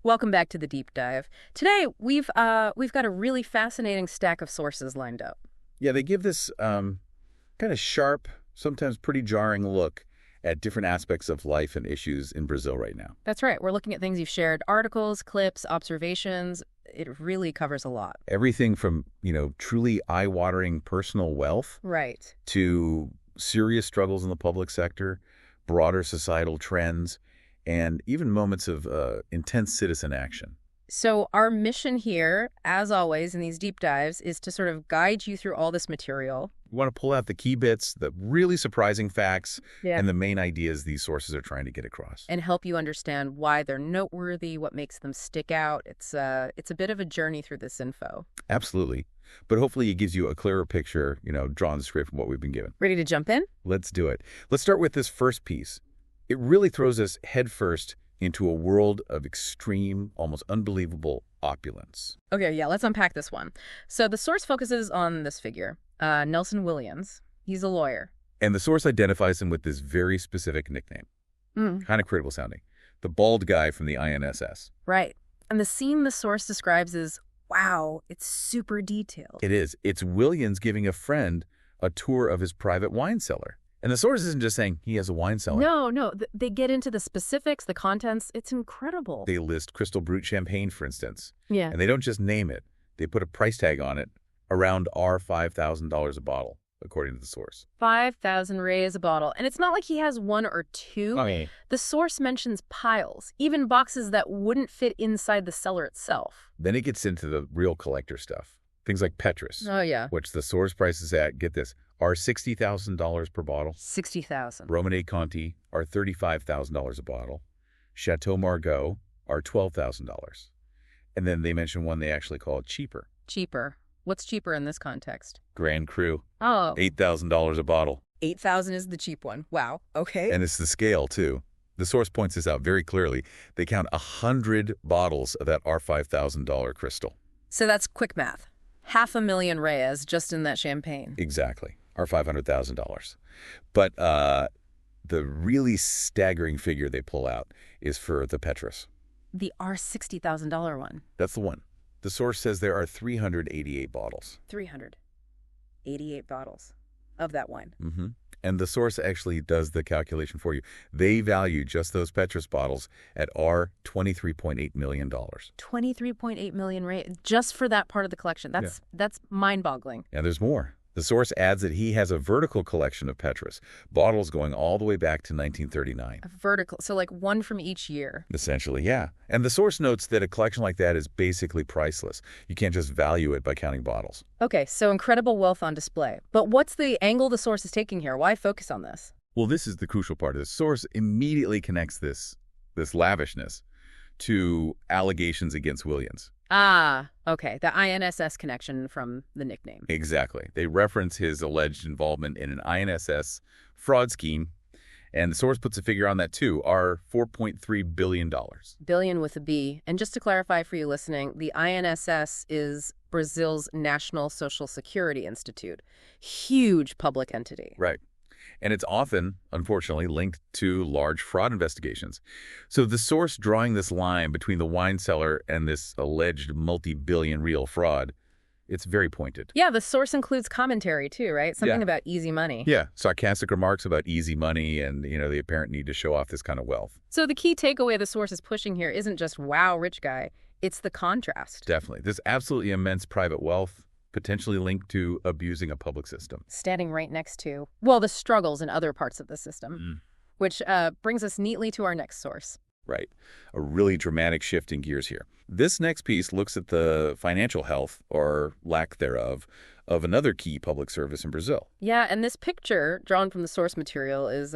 Welcome back to the deep dive. Today we've got a really fascinating stack of sources lined up. Yeah, they give this kind of sharp, sometimes pretty jarring look at different aspects of life and issues in Brazil right now. That's right. We're looking at things you've shared, articles, clips, observations. It really covers a lot. Everything from, truly eye-watering personal wealth Right. to serious struggles in the public sector, broader societal trends, and even moments of intense citizen action. So our mission here, as always in these deep dives, is to sort of guide you through all this material. We want to pull out the key bits, the really surprising facts, Yeah. and the main ideas these sources are trying to get across. And help you understand why they're noteworthy, what makes them stick out. It's a bit of a journey through this info. Absolutely. But hopefully it gives you a clearer picture, drawn straight from what we've been given. Ready to jump in? Let's do it. Let's start with this first piece. It really throws us headfirst into a world of extreme, almost unbelievable opulence. Okay, yeah, let's unpack this one. So the source focuses on this figure, Nelson Wilians. He's a lawyer. And the source identifies him with this very specific nickname. Kind of credible sounding. The bald guy from the INSS. Right. And the scene the source describes is, wow, it's super detailed. It is. It's Wilians giving a friend a tour of his private wine cellar. And the source isn't just saying he has a wine cellar. No, they get into the specifics, the contents. It's incredible. They list Crystal Brut champagne, for instance. Yeah. And they don't just name it. They put a price tag on it, around $5,000 a bottle, according to the source. 5,000 Reais a bottle. And it's not like he has one or two. Okay. The source mentions piles, even boxes that wouldn't fit inside the cellar itself. Then it gets into the real collector stuff. Things like Petrus, Oh, yeah. which the source prices at, get this, are $60,000 per bottle. 60,000. Romanée Conti are $35,000 a bottle. Chateau Margaux are $12,000. And then they mention one they actually call cheaper. Cheaper. What's cheaper in this context? Grand Cru, Oh, $8,000 a bottle. 8,000 is the cheap one. Wow. Okay. And it's the scale, too. The source points this out very clearly. They count 100 bottles of that R$5,000 crystal. So that's quick math. 500,000 Reais just in that champagne. Exactly. Or $500,000. But the really staggering figure they pull out is for the Petrus. The $60,000 one. That's the one. The source says there are 388 bottles. 388 bottles of that wine. And the source actually does the calculation for you. They value just those Petrus bottles at $23.8 million. 23.8 million Reais just for that part of the collection. That's mind-boggling. And there's more. The source adds that he has a vertical collection of Petrus, bottles going all the way back to 1939. A vertical, so like one from each year. Essentially, yeah. And the source notes that a collection like that is basically priceless. You can't just value it by counting bottles. Okay, so incredible wealth on display. But what's the angle the source is taking here? Why focus on this? Well, this is the crucial part. The source immediately connects this lavishness to allegations against Wilians. Ah, okay. The INSS connection from the nickname. Exactly. They reference his alleged involvement in an INSS fraud scheme, and the source puts a figure on that too, are $4.3 billion. Billion with a B. And just to clarify for you listening, the INSS is Brazil's National Social Security Institute. Huge public entity. Right. And it's often, unfortunately, linked to large fraud investigations. So the source drawing this line between the wine cellar and this alleged multi-billion real fraud, it's very pointed. Yeah, the source includes commentary too, right? Something Yeah. about easy money. Yeah, sarcastic remarks about easy money and, the apparent need to show off this kind of wealth. So the key takeaway the source is pushing here isn't just, wow, rich guy. It's the contrast. Definitely. This absolutely immense private wealth, potentially linked to abusing a public system. Standing right next to, well, the struggles in other parts of the system, which brings us neatly to our next source. Right. A really dramatic shift in gears here. This next piece looks at the financial health, or lack thereof, of another key public service in Brazil. Yeah, and this picture drawn from the source material is,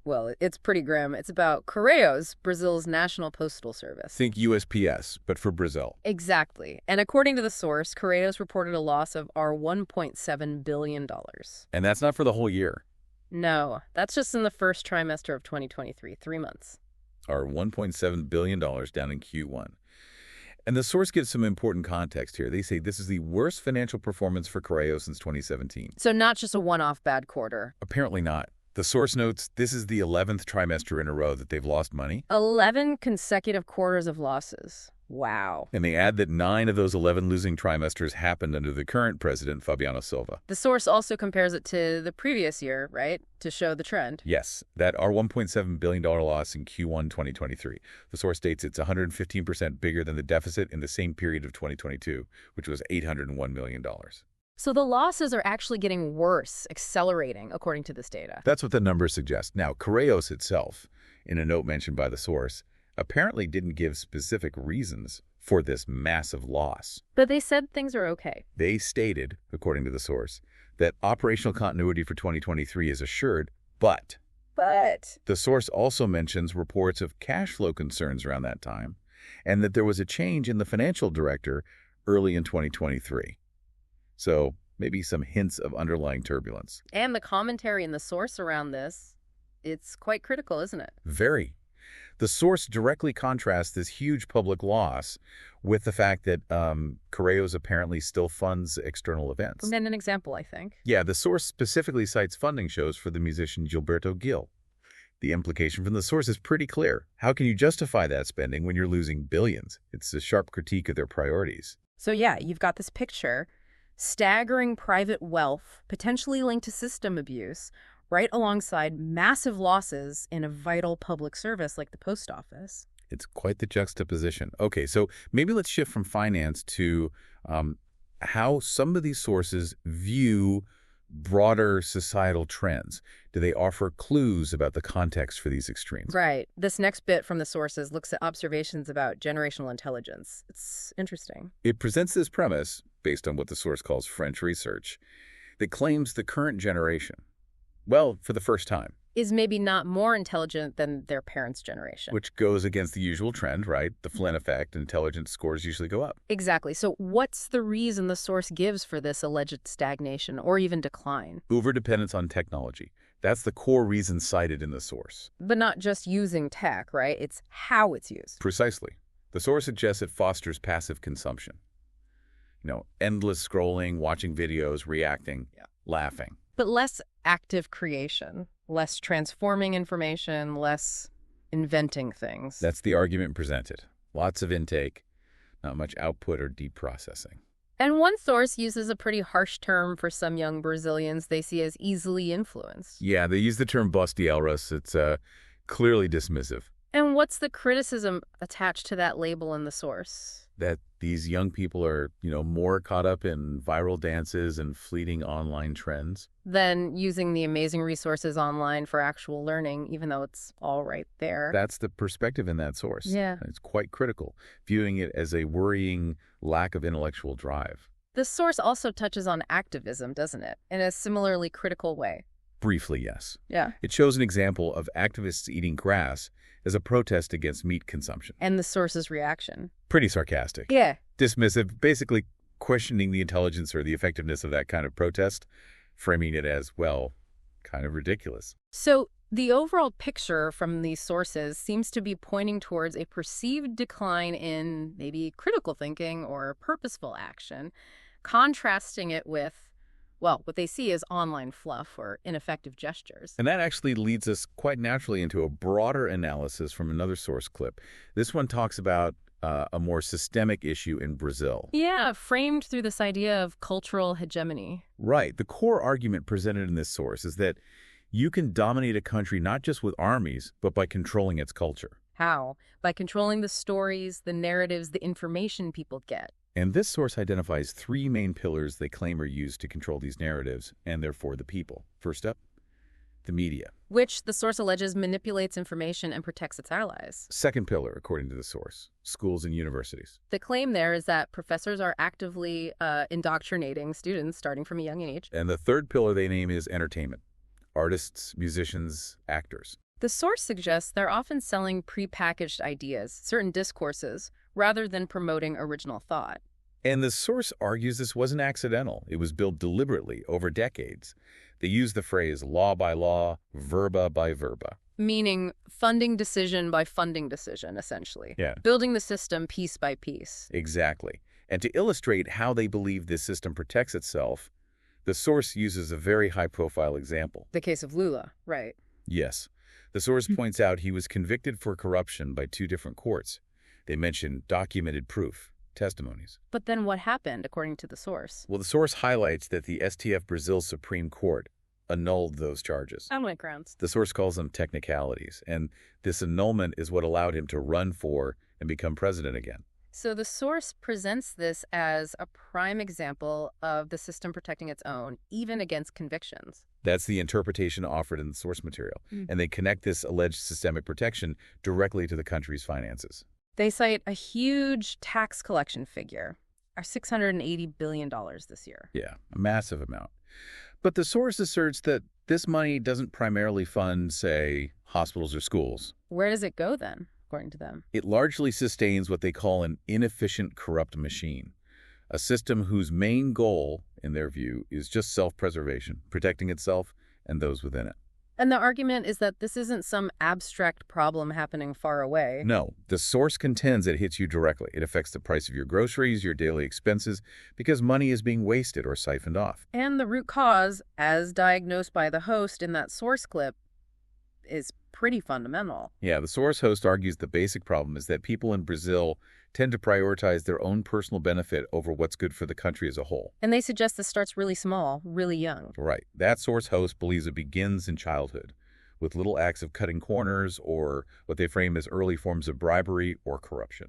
well, it's pretty grim. It's about Correios, Brazil's national postal service. Think USPS, but for Brazil. Exactly. And according to the source, Correios reported a loss of $1.7 billion. And that's not for the whole year. No, that's just in the first trimester of 2023, 3 months. Or $1.7 billion down in Q1. And the source gives some important context here. They say this is the worst financial performance for Correios since 2017. So not just a one-off bad quarter. Apparently not. The source notes this is the 11th trimester in a row that they've lost money. 11 consecutive quarters of losses. Wow. And they add that 9 of those 11 losing trimesters happened under the current president, Fabiano Silva. The source also compares it to the previous year, right, to show the trend. Yes, that our $1.7 billion loss in Q1 2023. The source states it's 115% bigger than the deficit in the same period of 2022, which was $801 million. So the losses are actually getting worse, accelerating, according to this data. That's what the numbers suggest. Now, Correios itself, in a note mentioned by the source, apparently didn't give specific reasons for this massive loss. But they said things are okay. They stated, according to the source, that operational continuity for 2023 is assured, but the source also mentions reports of cash flow concerns around that time, and that there was a change in the financial director early in 2023. So maybe some hints of underlying turbulence. And the commentary in the source around this, it's quite critical, isn't it? Very. The source directly contrasts this huge public loss with the fact that Correios apparently still funds external events. And then an example, I think. Yeah, the source specifically cites funding shows for the musician Gilberto Gil. The implication from the source is pretty clear. How can you justify that spending when you're losing billions? It's a sharp critique of their priorities. So yeah, you've got this picture, staggering private wealth, potentially linked to system abuse, right alongside massive losses in a vital public service like the post office. It's quite the juxtaposition. Okay, so maybe let's shift from finance to how some of these sources view broader societal trends. Do they offer clues about the context for these extremes? Right. This next bit from the sources looks at observations about generational intelligence. It's interesting. It presents this premise, based on what the source calls French research, that claims the current generation, well, for the first time, is maybe not more intelligent than their parents' generation. which goes against the usual trend, right? The Flynn effect, intelligence scores usually go up. Exactly. So what's the reason the source gives for this alleged stagnation or even decline? Overdependence on technology. That's the core reason cited in the source. But not just using tech, right? It's how it's used. Precisely. The source suggests it fosters passive consumption. Endless scrolling, watching videos, reacting, laughing. But less active creation, less transforming information, less inventing things. That's the argument presented. Lots of intake, not much output or deep processing. And one source uses a pretty harsh term for some young Brazilians they see as easily influenced. Yeah, they use the term bostielras. It's clearly dismissive. And what's the criticism attached to that label in the source? That these young people are, more caught up in viral dances and fleeting online trends. Than using the amazing resources online for actual learning, even though it's all right there. That's the perspective in that source. Yeah. It's quite critical, viewing it as a worrying lack of intellectual drive. The source also touches on activism, doesn't it? In a similarly critical way. Briefly, yes. Yeah. It shows an example of activists eating grass as a protest against meat consumption. And the source's reaction. Pretty sarcastic. Yeah. Dismissive, basically questioning the intelligence or the effectiveness of that kind of protest, framing it as, well, kind of ridiculous. So the overall picture from these sources seems to be pointing towards a perceived decline in maybe critical thinking or purposeful action, contrasting it with, well, what they see as online fluff or ineffective gestures. And that actually leads us quite naturally into a broader analysis from another source clip. This one talks about a more systemic issue in Brazil. Yeah, framed through this idea of cultural hegemony. Right. The core argument presented in this source is that you can dominate a country not just with armies, but by controlling its culture. How? By controlling the stories, the narratives, the information people get. And this source identifies 3 main pillars they claim are used to control these narratives, and therefore the people. First up, the media. Which the source alleges manipulates information and protects its allies. Second pillar, according to the source, schools and universities. The claim there is that professors are actively indoctrinating students starting from a young age. And the third pillar they name is entertainment. Artists, musicians, actors. The source suggests they're often selling prepackaged ideas, certain discourses, rather than promoting original thought. And the source argues this wasn't accidental. It was built deliberately over decades. They use the phrase law by law, verba by verba. Meaning funding decision by funding decision, essentially. Yeah. Building the system piece by piece. Exactly. And to illustrate how they believe this system protects itself, The source uses a very high-profile example. The case of Lula, right. Yes. The source points out he was convicted for corruption by 2 different courts. They mention documented proof, testimonies. But then what happened, according to the source? Well, the source highlights that the STF Brazil Supreme Court annulled those charges. On what grounds? The source calls them technicalities, and this annulment is what allowed him to run for and become president again. So the source presents this as a prime example of the system protecting its own, even against convictions. That's the interpretation offered in the source material, and they connect this alleged systemic protection directly to the country's finances. They cite a huge tax collection figure, $680 billion this year. Yeah, a massive amount. But the source asserts that this money doesn't primarily fund, say, hospitals or schools. Where does it go then, according to them? It largely sustains what they call an inefficient, corrupt machine, a system whose main goal, in their view, is just self-preservation, protecting itself and those within it. And the argument is that this isn't some abstract problem happening far away. No, the source contends it hits you directly. It affects the price of your groceries, your daily expenses, because money is being wasted or siphoned off. And the root cause, as diagnosed by the host in that source clip, is pretty fundamental. Yeah, the source host argues the basic problem is that people in Brazil tend to prioritize their own personal benefit over what's good for the country as a whole. And they suggest this starts really small, really young. Right. That source host believes it begins in childhood, with little acts of cutting corners or what they frame as early forms of bribery or corruption.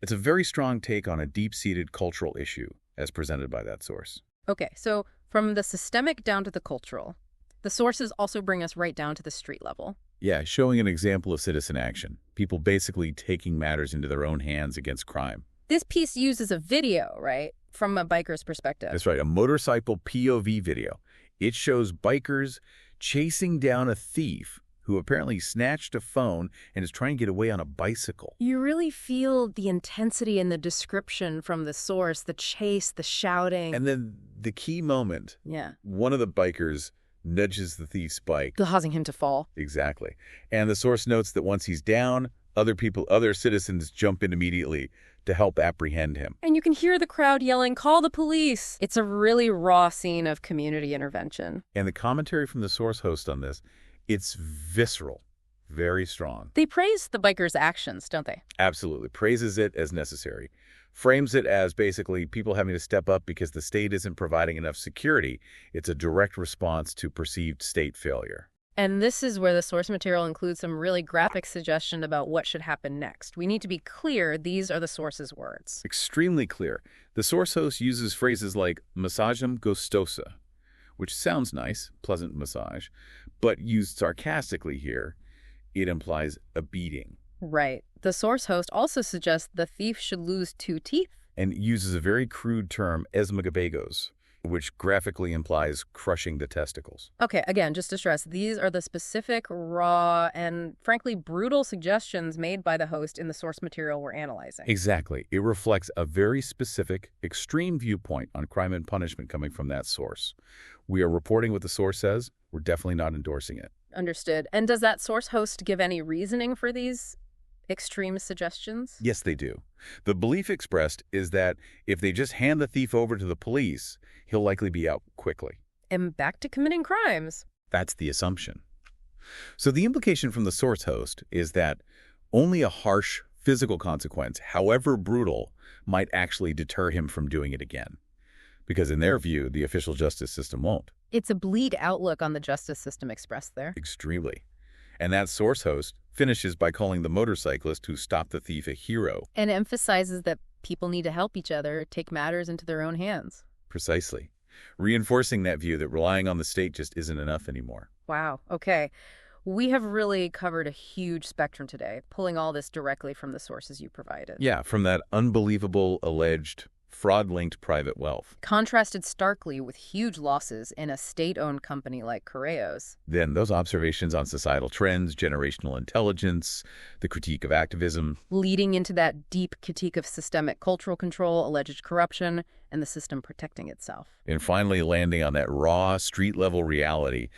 It's a very strong take on a deep-seated cultural issue, as presented by that source. Okay, so from the systemic down to the cultural, the sources also bring us right down to the street level. Yeah, showing an example of citizen action, people basically taking matters into their own hands against crime. This piece uses a video, right, from a biker's perspective. That's right, a motorcycle POV video. It shows bikers chasing down a thief who apparently snatched a phone and is trying to get away on a bicycle. You really feel the intensity in the description from the source, the chase, the shouting. And then the key moment, one of the bikers nudges the thief's bike, causing him to fall. Exactly. And the source notes that once he's down, other citizens jump in immediately to help apprehend him. And you can hear the crowd yelling, "Call the police!" It's a really raw scene of community intervention. And the commentary from the source host on this, it's visceral, very strong. They praise the biker's actions, don't they? Absolutely. Praises it as necessary. Frames it as basically people having to step up because the state isn't providing enough security. It's a direct response to perceived state failure. And this is where the source material includes some really graphic suggestion about what should happen next. We need to be clear these are the source's words. Extremely clear. The source host uses phrases like massagem gostosa, which sounds nice, pleasant massage, but used sarcastically here, it implies a beating. Right. The source host also suggests the thief should lose 2 teeth. And uses a very crude term, esmagabagos, which graphically implies crushing the testicles. Okay, again, just to stress, these are the specific, raw, and frankly brutal suggestions made by the host in the source material we're analyzing. Exactly. It reflects a very specific, extreme viewpoint on crime and punishment coming from that source. We are reporting what the source says. We're definitely not endorsing it. Understood. And does that source host give any reasoning for these extreme suggestions? Yes, they do. The belief expressed is that if they just hand the thief over to the police, he'll likely be out quickly. And back to committing crimes. That's the assumption. So the implication from the source host is that only a harsh physical consequence, however brutal, might actually deter him from doing it again. Because in their view, the official justice system won't. It's a bleak outlook on the justice system expressed there. Extremely. And that source host finishes by calling the motorcyclist who stopped the thief a hero. And emphasizes that people need to help each other take matters into their own hands. Precisely. Reinforcing that view that relying on the state just isn't enough anymore. Wow. Okay. We have really covered a huge spectrum today, pulling all this directly from the sources you provided. Yeah, from that unbelievable alleged fraud-linked private wealth. Contrasted starkly with huge losses in a state-owned company like Correios. Then those observations on societal trends, generational intelligence, the critique of activism. Leading into that deep critique of systemic cultural control, alleged corruption, and the system protecting itself. And finally landing on that raw, street-level reality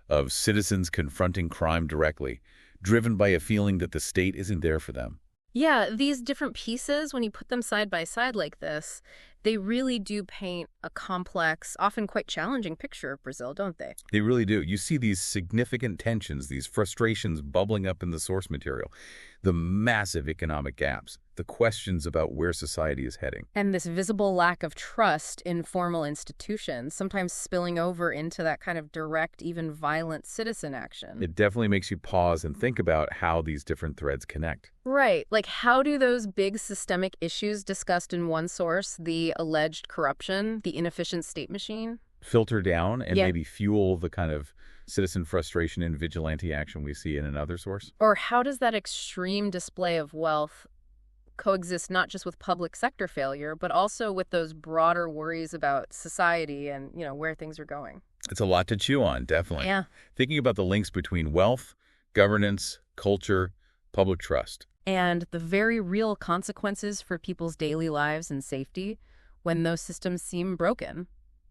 of citizens confronting crime directly, driven by a feeling that the state isn't there for them. Yeah, these different pieces, when you put them side by side like this, They really do paint a complex, often quite challenging picture of Brazil, don't they? They really do. You see these significant tensions, these frustrations bubbling up in the source material, the massive economic gaps, the questions about where society is heading. And this visible lack of trust in formal institutions, sometimes spilling over into that kind of direct, even violent citizen action. It definitely makes you pause and think about how these different threads connect. Right. Like, how do those big systemic issues discussed in one source, the alleged corruption, the inefficient state machine, Filter down and Yeah. maybe fuel the kind of citizen frustration and vigilante action we see in another source? or how does that extreme display of wealth coexist not just with public sector failure, but also with those broader worries about society and, where things are going? It's a lot to chew on, definitely. Yeah. Thinking about the links between wealth, governance, culture, public trust. And the very real consequences for people's daily lives and safety when those systems seem broken,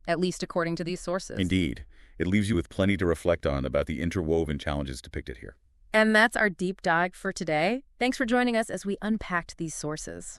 at least according to these sources. Indeed. It leaves you with plenty to reflect on about the interwoven challenges depicted here. And that's our deep dive for today. Thanks for joining us as we unpacked these sources.